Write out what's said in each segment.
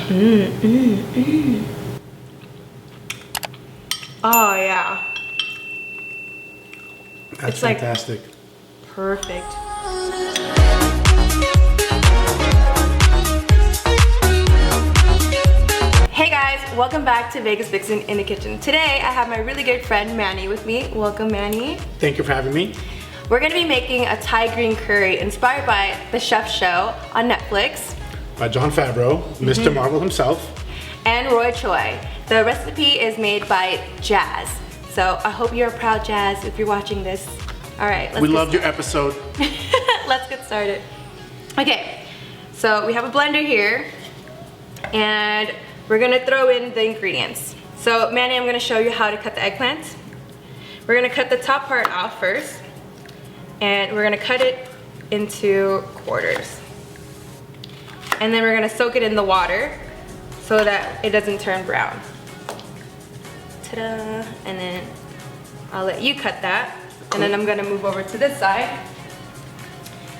Oh yeah. That's it's fantastic. Like perfect. Hey guys, welcome back to Vegas Vixen in the kitchen. Today I have my really good friend Manny with me. Welcome, Manny. Thank you for having me. We're gonna be making a Thai green curry inspired by the Chef Show on Netflix. By Jon Favreau, Mr. Marvel himself. And Roy Choi. The recipe is made by Jazz. So I hope you're a proud Jazz if you're watching this. All right, We loved your episode. Let's get started. Okay, so we have a blender here and we're gonna throw in the ingredients. So Manny, I'm gonna show you how to cut the eggplants. We're gonna cut the top part off first and we're gonna cut it into quarters. And then we're gonna soak it in the water so that it doesn't turn brown. Ta-da! And then I'll let you cut that. And then I'm gonna move over to this side.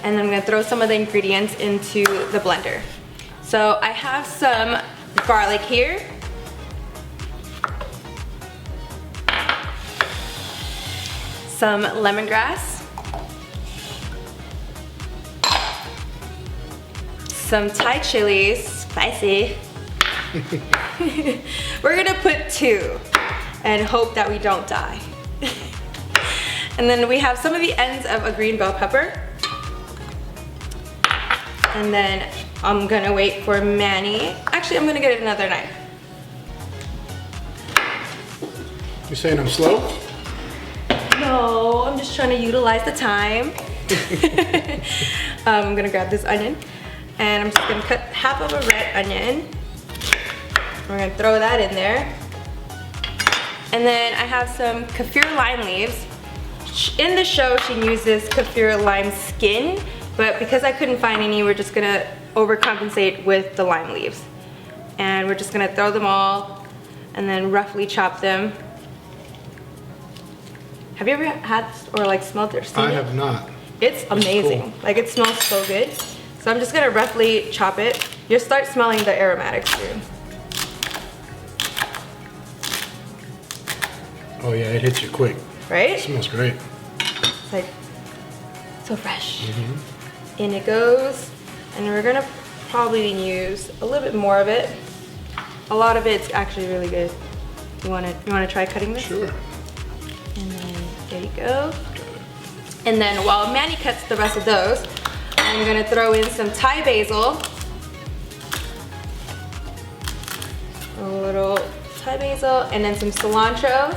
And then I'm gonna throw some of the ingredients into the blender. So I have some garlic here. Some lemongrass. Some Thai chilies, spicy. We're gonna put 2 and hope that we don't die. And then we have some of the ends of a green bell pepper. And then I'm gonna wait for Manny. Actually, I'm gonna get another knife. You're saying I'm slow? No, I'm just trying to utilize the time. I'm gonna grab this onion. And I'm just gonna cut half of a red onion. We're gonna throw that in there. And then I have some Kefir lime leaves. In the show, she uses Kefir lime skin, but because I couldn't find any, we're just gonna overcompensate with the lime leaves. And we're just gonna throw them all and then roughly chop them. Have you ever had or like smelled or seen it? I have not. It's amazing. Cool. Like it smells so good. So I'm just gonna roughly chop it. You'll start smelling the aromatics soon. Oh yeah, it hits you quick. Right? It smells great. It's like so fresh. In it goes. And we're gonna probably use a little bit more of it. A lot of it's actually really good. You wanna try cutting this? Sure. And then there you go. And then while Manny cuts the rest of those, I'm gonna throw in some Thai basil. A little Thai basil and then some cilantro.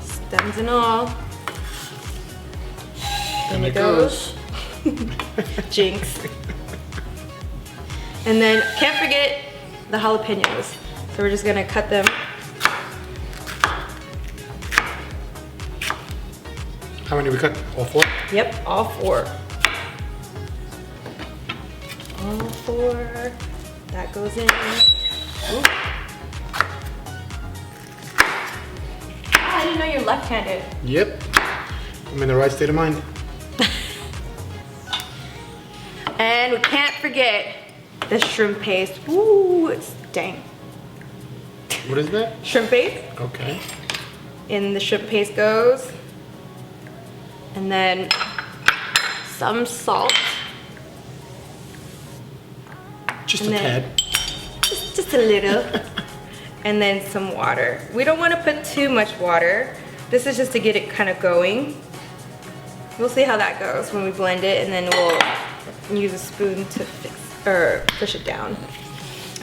Stems and all. And it goes. Jinx. And then can't forget the jalapeños. So we're just gonna cut them. How many we cut? All 4? Yep, all 4. All 4. That goes in. Ooh. I didn't know you're left-handed. Yep. I'm in the right state of mind. And we can't forget the shrimp paste. Ooh, it's dang. What is that? Shrimp paste. Okay. In the shrimp paste goes. And then some salt. Just And a then- tad. Just a little. And then some water. We don't want to put too much water. This is just to get it kind of going. We'll see how that goes when we blend it, and then we'll use a spoon to fix or push it down.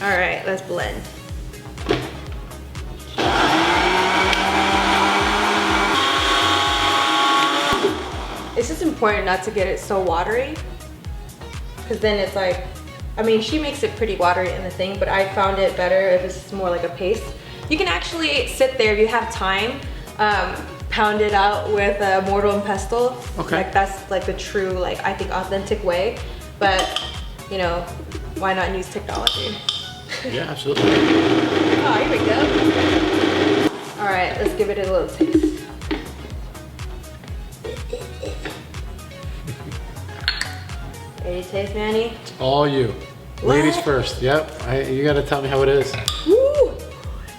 All right, let's blend. It's just important not to get it so watery, because then it's like, I mean, she makes it pretty watery in the thing, but I found it better if it's more like a paste. You can actually sit there if you have time, pound it out with a mortar and pestle. Okay. Like that's like the true, like I think authentic way. But you know, why not use technology? Yeah, absolutely. Oh, here we go. All right, let's give it a little taste. Ready to taste, Manny? All you. Ladies first. Yep. You gotta tell me how it is. Woo!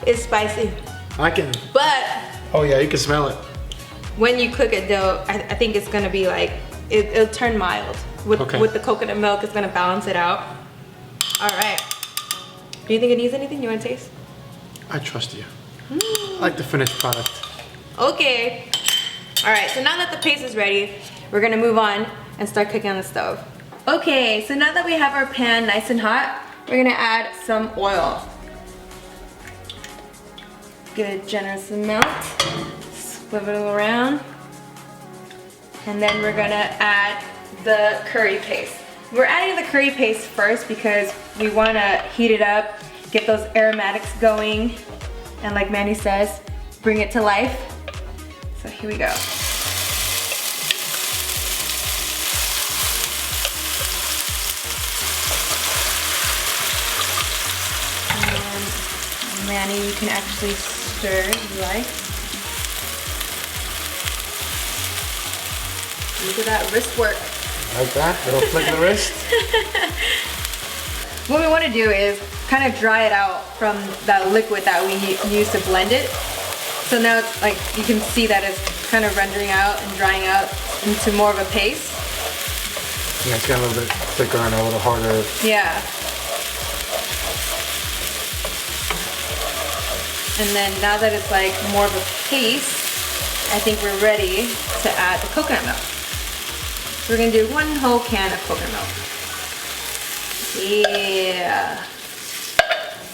It's spicy. I can. But Oh yeah, you can smell it. when you cook it though, I think it's gonna be like, it'll turn mild. With the coconut milk, it's gonna balance it out. All right. Do you think it needs anything? You wanna taste? I trust you. I like the finished product. Okay. All right, so now that the paste is ready, we're gonna move on and start cooking on the stove. Okay, so now that we have our pan nice and hot, we're gonna add some oil. Good generous amount. Swivel it around. And then we're gonna add the curry paste. We're adding the curry paste first because we wanna heat it up, get those aromatics going, and like Manny says, bring it to life. So here we go. And Manny, you can actually stir if you like. Look at that wrist work. Like that? Little flick of the wrist? What we want to do is kind of dry it out from that liquid that we use to blend it. So now it's like you can see that it's kind of rendering out and drying out into more of a paste. Yeah, it's got a little bit thicker and a little harder. Yeah. And then now that it's like more of a paste, I think we're ready to add the coconut milk. We're gonna do 1 whole can of coconut milk. Yeah.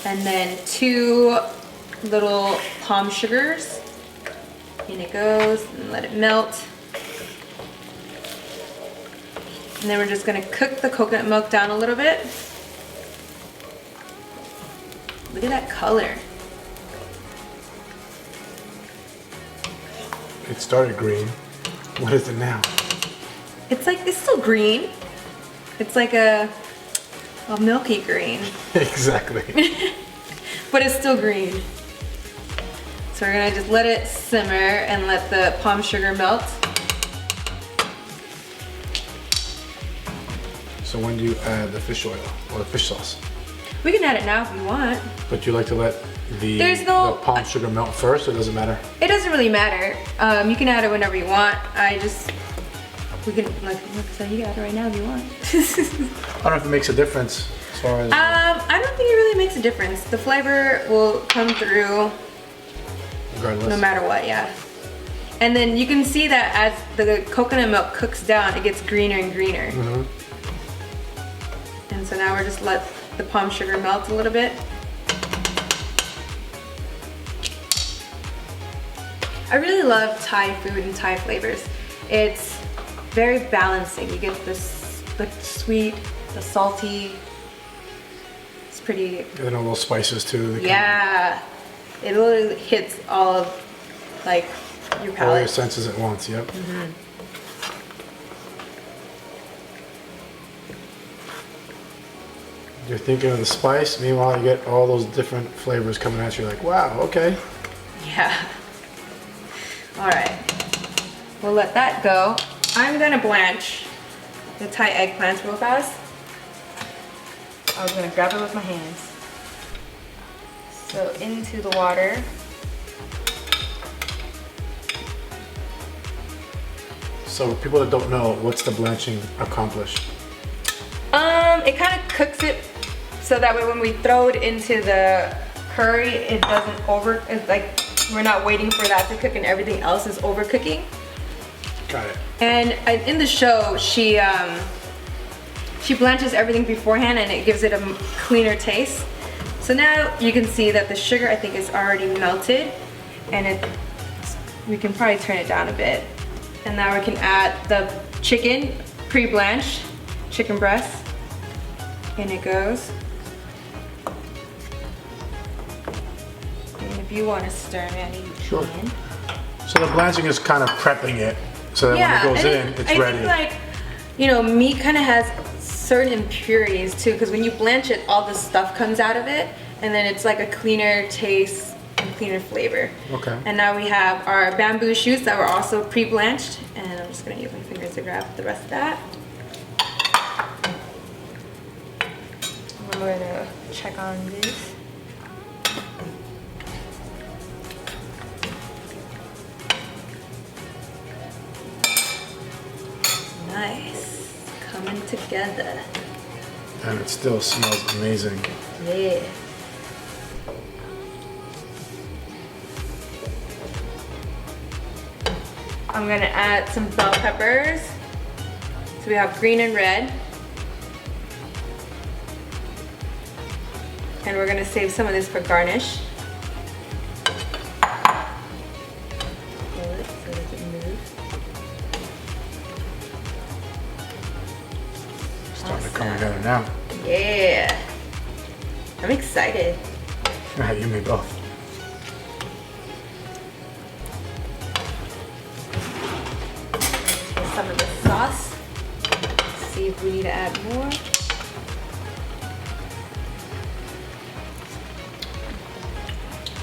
And then 2 little palm sugars. In it goes, and let it melt. And then we're just gonna cook the coconut milk down a little bit. Look at that color. It started green. What is it now? It's still green. It's like a milky green. Exactly. But it's still green. So we're gonna just let it simmer and let the palm sugar melt. So when do you add the fish oil or the fish sauce? We can add it now if we want. But you like to let the palm sugar melt first, or does it matter? It doesn't really matter. You can add it whenever you want. We can, like I said, you can add it right now if you want. I don't know if it makes a difference as far as... I don't think it really makes a difference. The flavor will come through regardless. No matter what, yeah. And then you can see that as the coconut milk cooks down, it gets greener and greener. Mm-hmm. And so now we're just let the palm sugar melt a little bit. I really love Thai food and Thai flavors. It's very balancing. You get the sweet, the salty. It's pretty. And then all those spices too. Yeah, it really hits all of like your palate. All your senses at once. Yep. Mm-hmm. You're thinking of the spice. Meanwhile, you get all those different flavors coming at you. Like, wow, okay. Yeah. All right. We'll let that go. I'm gonna blanch the Thai eggplants real fast. I was gonna grab it with my hands. So into the water. So people that don't know, what's the blanching accomplish? It kind of cooks it so that way when we throw it into the curry, it doesn't it's like we're not waiting for that to cook and everything else is overcooking. Got it. And in the show, she blanches everything beforehand and it gives it a cleaner taste. So now you can see that the sugar I think is already melted, and we can probably turn it down a bit. And now we can add the chicken, pre-blanched chicken breast. In it goes. And if you want to stir, Manny, you Sure. can. So the blanching is kind of prepping it so that when it goes in, it's ready. I think, like, you know, meat kind of has certain impurities too, because when you blanch it, all the stuff comes out of it, and then it's like a cleaner taste and cleaner flavor. Okay. And now we have our bamboo shoots that were also pre-blanched, and I'm just gonna use my fingers to grab the rest of that. we're gonna check on this. Nice, coming together. And it still smells amazing. Yeah. I'm gonna add some bell peppers. So we have green and red. And we're gonna save some of this for garnish. Pull it so it doesn't move. Starting to come together now. Yeah. I'm excited. You and me both. Some of the sauce. See if we need to add more.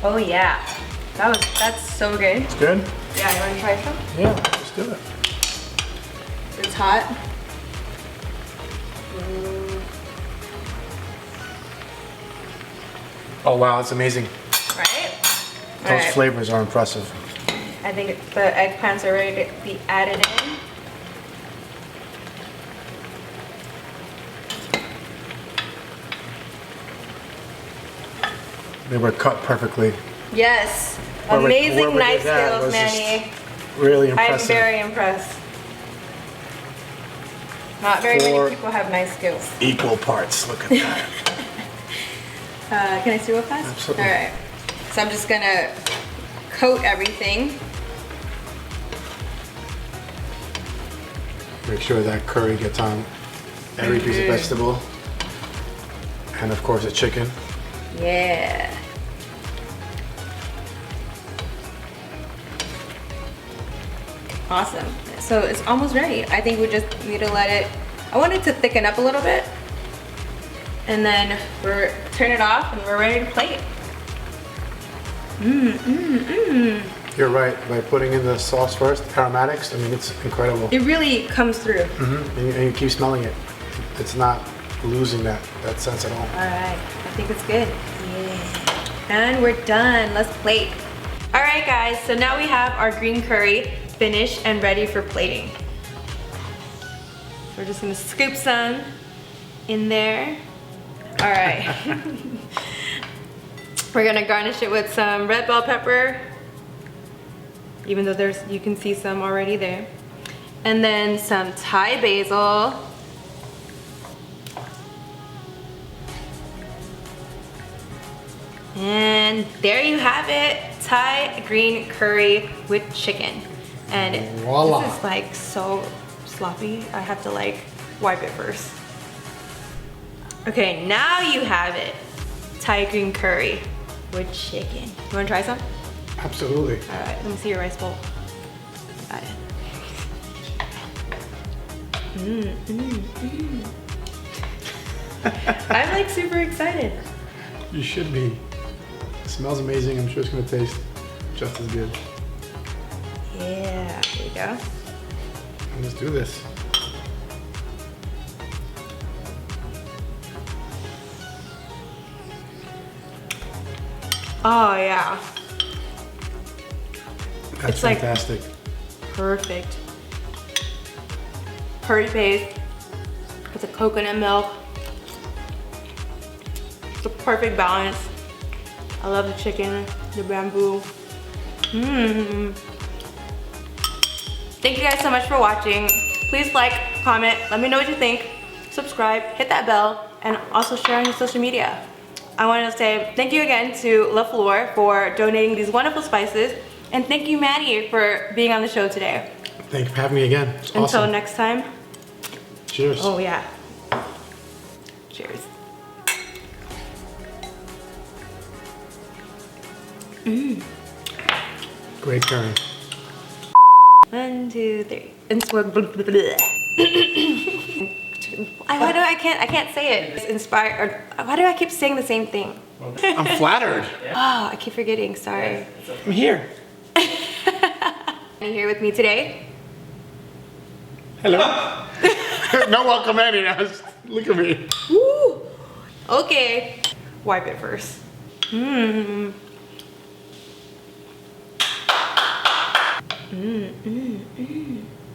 Oh yeah, that's so good. It's good? Yeah, you want to try some? Yeah, let's do it. It's hot. Oh wow, it's amazing. Right? Those flavors are impressive. I think the eggplants are ready to be added in. They were cut perfectly. Yes. Whoever Amazing did knife that skills, was Manny. Really impressive. I'm very impressed. Not very many people have knife skills. Equal parts, look at that. Can I see real fast? Absolutely. All right. So I'm just gonna coat everything. Make sure that curry gets on every piece of vegetable. And of course the chicken. Yeah. Awesome. So it's almost ready. I think we just need to let it, I want it to thicken up a little bit. And then we're turn it off and we're ready to plate. You're right, by putting in the sauce first, aromatics, I mean, it's incredible. It really comes through. And you keep smelling it. It's not losing that sense at all. All right, I think it's good. Yeah. And we're done, let's plate. All right guys, so now we have our green curry finished and ready for plating. We're just gonna scoop some in there. All right. We're gonna garnish it with some red bell pepper, even though you can see some already there. And then some Thai basil. And there you have it, Thai green curry with chicken. And voila. This is like so sloppy. I have to like wipe it first. Okay, now you have it. Thai green curry with chicken. You wanna try some? Absolutely. All right, let me see your rice bowl. Got it. I'm like super excited. You should be. It smells amazing. I'm sure it's gonna taste just as good. Yeah, there you go. Let's do this. Oh yeah. That's It's like- fantastic. Perfect. Curry paste with the coconut milk. It's a perfect balance. I love the chicken, the bamboo. Thank you guys so much for watching. Please like, comment, let me know what you think. Subscribe, hit that bell, and also share on your social media. I want to say thank you again to La Flor for donating these wonderful spices. And thank you, Manny, for being on the show today. Thank you for having me again. It's Until awesome. next time. Cheers. Oh yeah. Cheers. Great curry. 1, 2, 3. I can't say it. It's inspired. Why do I keep saying the same thing? I'm flattered. Oh, I keep forgetting. Sorry. I'm here. Here with me today. Hello. No welcome, Annie. Look at me. Woo! Okay, wipe it first. Mmm. Mmm, mmm, mmm.